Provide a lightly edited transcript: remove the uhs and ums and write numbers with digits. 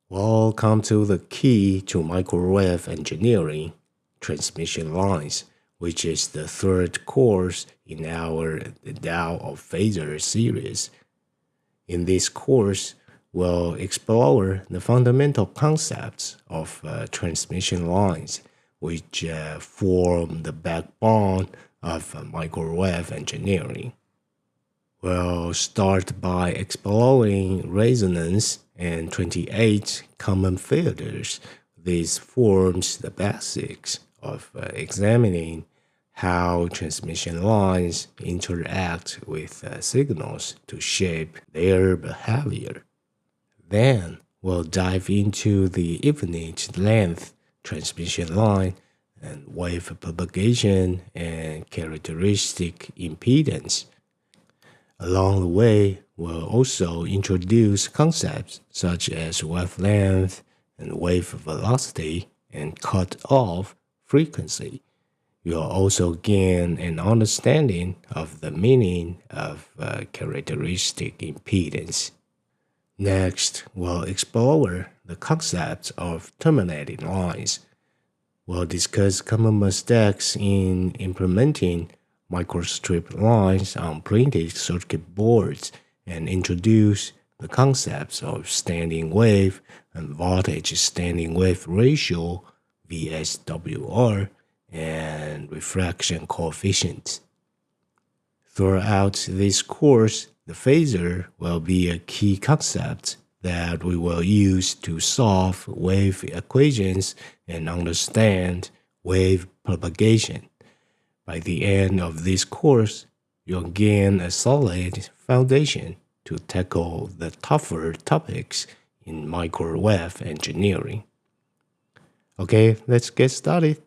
Welcome to the key to microwave engineering, transmission lines, which is the third course in our Tao of Phaser series. In this course, we'll explore the fundamental concepts of transmission lines, which form the backbone of microwave engineering. We'll start by exploring resonance and 28 common filters. This forms the basics of examining how transmission lines interact with signals to shape their behavior. Then we'll dive into the infinite length transmission line and wave propagation and characteristic impedance. Along the way, we'll also introduce concepts such as wavelength and wave velocity and cut-off frequency. You'll also gain an understanding of the meaning of characteristic impedance. Next, we'll explore the concept of terminating lines. We'll discuss common mistakes in implementing microstrip lines on printed circuit boards and introduce the concepts of standing wave and voltage standing wave ratio VSWR and refraction coefficient. Throughout this course, the phasor will be a key concept that we will use to solve wave equations and understand wave propagation. By the end of this course, you'll gain a solid foundation to tackle the tougher topics in microwave engineering. Okay, let's get started.